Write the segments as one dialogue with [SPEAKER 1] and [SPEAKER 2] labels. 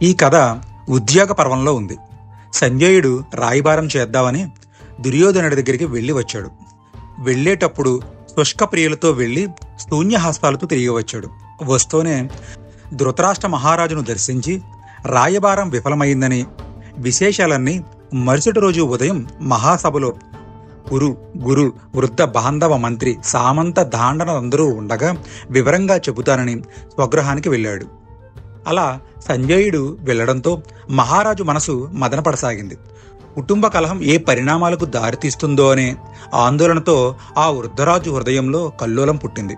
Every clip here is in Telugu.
[SPEAKER 1] ఈ కథ ఉద్యోగ పర్వంలో ఉంది. సంజయుడు రాయబారం చేద్దామని దుర్యోధనుడి దగ్గరికి వెళ్ళి వచ్చాడు. వెళ్ళేటప్పుడు శుష్క ప్రియులతో వెళ్ళి శూన్యహస్తాలతో తిరిగి వచ్చాడు. వస్తూనే ధృతరాష్ట్ర మహారాజును దర్శించి రాయబారం విఫలమైందని, విశేషాలన్నీ మరుసటి రోజు ఉదయం మహాసభలో గురు వృద్ధ బాంధవ మంత్రి సామంత దాండనందరూ ఉండగా వివరంగా చెబుతానని స్వగృహానికి వెళ్ళాడు. అలా సంజయుడు వెళ్లడంతో మహారాజు మనసు మదనపడసాగింది. కుటుంబ కలహం ఏ పరిణామాలకు దారితీస్తుందో అనే ఆందోళనతో ఆ వృద్ధరాజు హృదయంలో కల్లోలం పుట్టింది.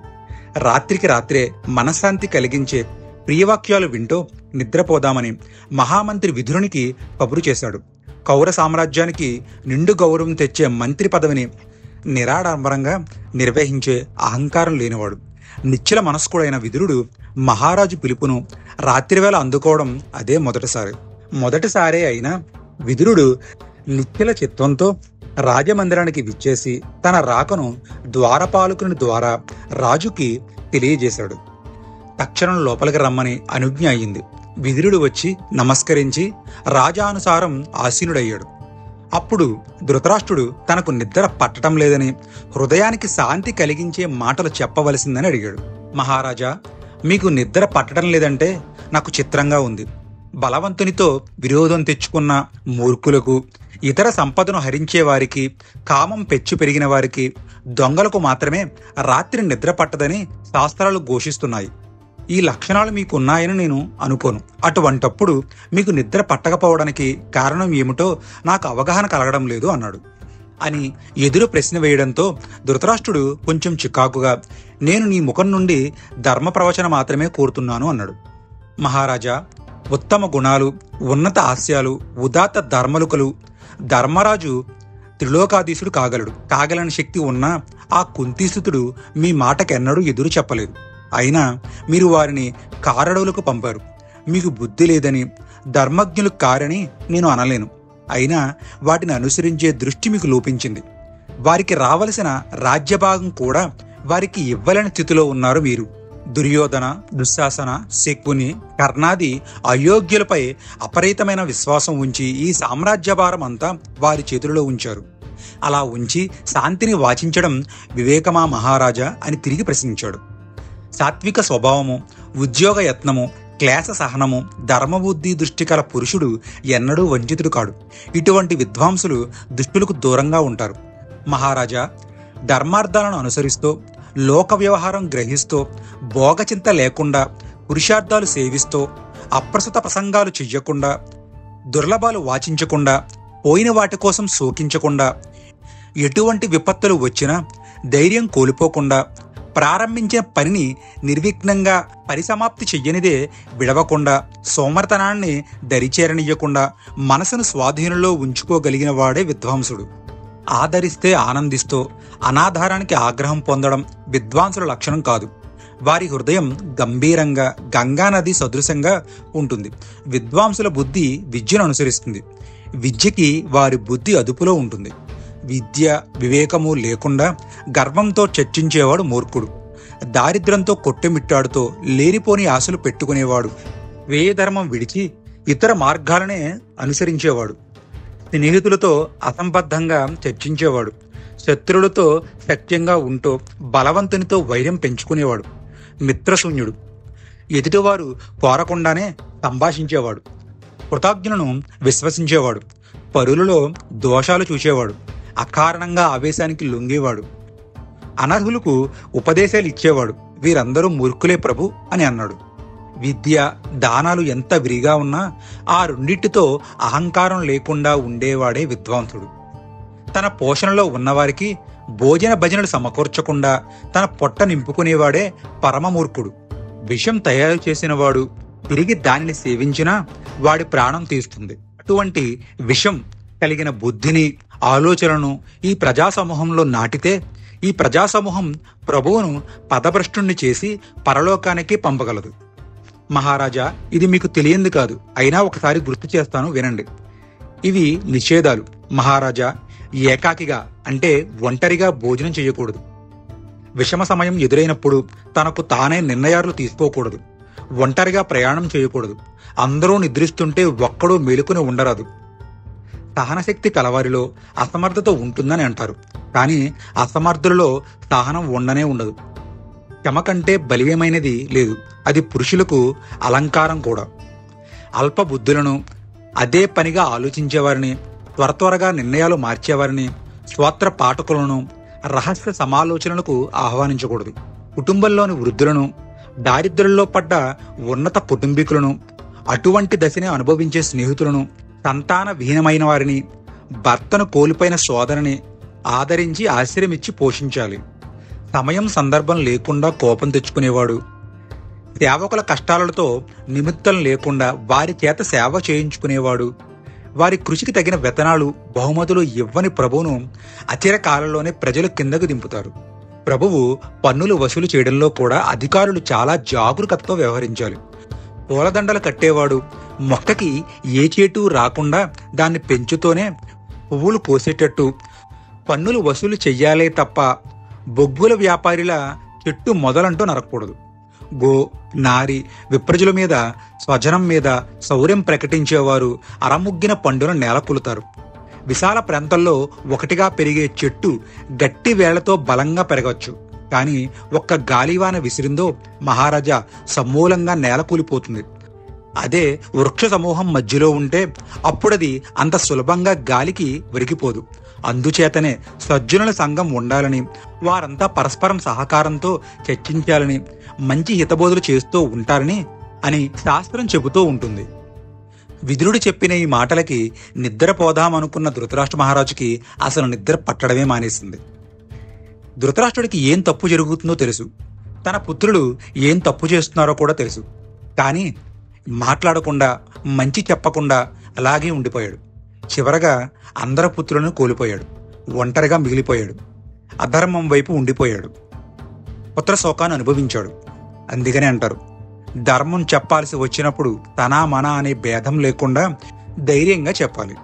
[SPEAKER 1] రాత్రికి రాత్రే మనశ్శాంతి కలిగించే ప్రియవాక్యాలు వింటూ నిద్రపోదామని మహామంత్రి విదురునికి కబురు చేశాడు. కౌర సామ్రాజ్యానికి నిండు గౌరవం తెచ్చే మంత్రి పదవిని నిరాడంబరంగా నిర్వహించే అహంకారం లేనివాడు, నిశ్చల మనస్కుడైన విదురుడు మహారాజు పిలుపును రాత్రివేళ అందుకోవడం అదే మొదటిసారే అయినా విదురుడు నిశ్చల చిత్వంతో రాజమందిరానికి విచ్చేసి తన రాకను ద్వారపాలకుని ద్వారా రాజుకి తెలియజేశాడు. తక్షణం లోపలికి రమ్మని అనుజ్ఞ అయింది. విదురుడు వచ్చి నమస్కరించి రాజానుసారం ఆసీనుడయ్యాడు. అప్పుడు ధృతరాష్ట్రుడు తనకు నిద్ర పట్టడం లేదని, హృదయానికి శాంతి కలిగించే మాటలు చెప్పవలసిందని అడిగాడు. మహారాజా, మీకు నిద్ర పట్టడం లేదంటే నాకు చిత్రంగా ఉంది. బలవంతునితో విరోధం తెచ్చుకున్న మూర్ఖులకు, ఇతర సంపదను హరించే వారికి, కామం పెచ్చు పెరిగిన వారికి, దొంగలకు మాత్రమే రాత్రి నిద్ర పట్టదని శాస్త్రాలు ఘోషిస్తున్నాయి. ఈ లక్షణాలు మీకున్నాయని నేను అనుకోను. అటువంటప్పుడు మీకు నిద్ర పట్టకపోవడానికి కారణం ఏమిటో నాకు అవగాహన కలగడం లేదు అన్నాడు. అని ఎదురు ప్రశ్న వేయడంతో ధృతరాష్ట్రుడు కొంచెం చికాకుగా, నేను నీ ముఖం నుండి ధర్మ ప్రవచన మాత్రమే కోరుతున్నాను అన్నాడు. మహారాజా, ఉత్తమ గుణాలు, ఉన్నత ఆశయాలు, ఉదాత్త ధర్మలుకలు ధర్మరాజు త్రిలోకాధీశుడు కాగలని శక్తి ఉన్న ఆ కుంతీసుతుడు మీ మాటకెన్నడూ ఎదురు చెప్పలేదు. అయినా మీరు వారిని కారడవులకు పంపారు. మీకు బుద్ధి లేదని, ధర్మజ్ఞులు కారని నేను అనలేను. అయినా వాటిని అనుసరించే దృష్టి మీకు లోపించింది. వారికి రావలసిన రాజ్యభాగం కూడా వారికి ఇవ్వలేని స్థితిలో ఉన్నారు మీరు. దుర్యోధన, దుశ్శాసన, శకుని, కర్ణాది అయోగ్యులపై అపరితమైన విశ్వాసం ఉంచి ఈ సామ్రాజ్యభారం అంతా వారి చేతుల్లో ఉంచారు. అలా ఉంచి శాంతిని వాచించడం వివేకమా మహారాజా అని తిరిగి ప్రశ్నించాడు. సాత్విక స్వభావము, ఉద్యోగ యత్నము, క్లేశ సహనము, ధర్మబుద్ధి దృష్టి కల పురుషుడు ఎన్నడూ వంచితుడు కాడు. ఇటువంటి విద్వాంసులు దుష్టులకు దూరంగా ఉంటారు. మహారాజా, ధర్మార్థాలను అనుసరిస్తూ, లోక వ్యవహారం గ్రహిస్తూ, భోగచింత లేకుండా, పురుషార్థాలు సేవిస్తూ, అప్రస్తుత ప్రసంగాలు చెయ్యకుండా, దుర్లభాలు వాచించకుండా, పోయిన వాటి కోసం శోకించకుండా, ఎటువంటి విపత్తులు వచ్చినా ధైర్యం కోల్పోకుండా, ప్రారంభించిన పనిని నిర్విఘ్నంగా పరిసమాప్తి చెయ్యనిదే విడవకుండా, సోమర్తనాన్ని దరిచేరనియ్యకుండా మనసును స్వాధీనంలో ఉంచుకోగలిగిన వాడే విద్వాంసుడు. ఆదరిస్తే ఆనందిస్తూ, అనాధారానికి ఆగ్రహం పొందడం విద్వాంసుల లక్షణం కాదు. వారి హృదయం గంభీరంగా గంగానది సదృశంగా ఉంటుంది. విద్వాంసుల బుద్ధి విద్యను అనుసరిస్తుంది. విద్యకి వారి బుద్ధి అదుపులో ఉంటుంది. విద్య వివేకము లేకుండా గర్వంతో చర్చించేవాడు మూర్ఖుడు. దారిద్ర్యంతో కొట్టెమిట్టాడుతో లేనిపోని ఆశలు పెట్టుకునేవాడు. వేయధర్మం విడిచి ఇతర మార్గాలనే అనుసరించేవాడు. స్నేహితులతో అసంబద్ధంగా చర్చించేవాడు. శత్రువులతో సత్యంగా ఉంటూ బలవంతునితో వైర్యం పెంచుకునేవాడు. మిత్రశూన్యుడు. ఎదుటివారు కోరకుండానే సంభాషించేవాడు. కృతజ్ఞులను విశ్వసించేవాడు. పరులలో దోషాలు చూసేవాడు. అకారణంగా ఆవేశానికి లొంగేవాడు. అనర్హులకు ఉపదేశాలు ఇచ్చేవాడు. వీరందరూ మూర్ఖులే ప్రభు అని అన్నాడు. విద్య దానాలు ఎంత విరిగా ఉన్నా ఆ రెండింటితో అహంకారం లేకుండా ఉండేవాడే విద్వాంసుడు. తన పోషణలో ఉన్నవారికి భోజన భజనలు సమకూర్చకుండా తన పొట్ట నింపుకునేవాడే పరమమూర్ఖుడు. విషం తయారు చేసినవాడు తిరిగి దానిని సేవించినా వాడి ప్రాణం తీస్తుంది. అటువంటి విషం కలిగిన బుద్ధిని, ఆలోచనను ఈ ప్రజాసమూహంలో నాటితే ఈ ప్రజాసమూహం ప్రభువును పదభ్రష్టుణ్ణి చేసి పరలోకానికి పంపగలదు. మహారాజా, ఇది మీకు తెలియంది కాదు, అయినా ఒకసారి గుర్తు చేస్తాను వినండి. ఇవి నిషేధాలు. మహారాజా, ఏకాకిగా అంటే ఒంటరిగా భోజనం చేయకూడదు. విషమ సమయం ఎదురైనప్పుడు తనకు తానే నిర్ణయాలు తీసుకోకూడదు. ఒంటరిగా ప్రయాణం చేయకూడదు. అందరూ నిద్రిస్తుంటే ఒక్కడూ మేలుకుని ఉండరాదు. సహనశక్తి కలవారిలో అసమర్థత ఉంటుందని అంటారు, కానీ అసమర్థులలో సహనం ఉండనే ఉండదు. క్షమ కంటే బలీయమైనది లేదు. అది పురుషులకు అలంకారం కూడా. అల్ప బుద్ధులను, అదే పనిగా ఆలోచించేవారిని, త్వరగా నిర్ణయాలు మార్చేవారిని, స్వాత్ర పాఠకులను రహస్య సమాలోచనలకు ఆహ్వానించకూడదు. కుటుంబంలోని వృద్ధులను, దారిద్ర్యంలో పడ్డ ఉన్నత కుటుంబీకులను, అటువంటి దశని అనుభవించే స్నేహితులను, సంతాన విహీనమైన వారిని, భర్తను కోల్పోయిన సోదరిని ఆదరించి ఆశ్రయమిచ్చి పోషించాలి. సమయం సందర్భం లేకుండా కోపం తెచ్చుకునేవాడు, సేవకుల కష్టాలతో నిమిత్తం లేకుండా వారి చేత సేవ చేయించుకునేవాడు, వారి కృషికి తగిన వేతనాలు బహుమతులు ఇవ్వని ప్రభువును అచిరకాలంలోనే ప్రజలు కిందకు దింపుతారు. ప్రభువు పన్నులు వసూలు చేయడంలో కూడా అధికారులు చాలా జాగరూకతతో వ్యవహరించాలి. పూలదండలు కట్టేవాడు మొక్కకి ఏ చేటు రాకుండా దాన్ని పెంచుతూనే పువ్వులు కోసేటట్టు పన్నులు వసూలు చెయ్యాలే తప్ప బొగ్గుల వ్యాపారిల చెట్టు మొదలంటూ నరకూడదు. గో, నారి, విప్రజుల మీద, స్వజనం మీద శౌర్యం ప్రకటించేవారు అరముగ్గిన పండును నేలకూలుతారు. విశాల ప్రాంతాల్లో ఒకటిగా పెరిగే చెట్టు గట్టి వేళ్లతో బలంగా పెరగవచ్చు, కానీ ఒక్క గాలివాన విసిరిందో మహారాజా సమూలంగా నేలకూలిపోతుంది. అదే వృక్ష సమూహం మధ్యలో ఉంటే అప్పుడది అంత సులభంగా గాలికి ఒరిగిపోదు. అందుచేతనే సజ్జనుల సంఘం ఉండాలని, వారంతా పరస్పరం సహకారంతో చర్చించాలని, మంచి హితబోధలు చేస్తూ ఉంటారని అని శాస్త్రం చెబుతూ ఉంటుంది. విదురుడు చెప్పిన ఈ మాటలకి నిద్రపోదామనుకున్న ధృతరాష్ట్ర మహారాజుకి అసలు నిద్ర పట్టడమే మానేసింది. ధృతరాష్ట్రుడికి ఏం తప్పు జరుగుతుందో తెలుసు, తన పుత్రులు ఏం తప్పు చేస్తున్నారో కూడా తెలుసు. కానీ మాట్లాడకుండా, మంచి చెప్పకుండా అలాగే ఉండిపోయాడు. చివరగా అందరి పుత్రులను కోల్పోయాడు. ఒంటరిగా మిగిలిపోయాడు. అధర్మం వైపు ఉండిపోయాడు. పుత్ర శోకాన్ని అనుభవించాడు. అందుకనే అంటారు, ధర్మం చెప్పాల్సి వచ్చినప్పుడు తనా మన అనే భేదం లేకుండా ధైర్యంగా చెప్పాలి.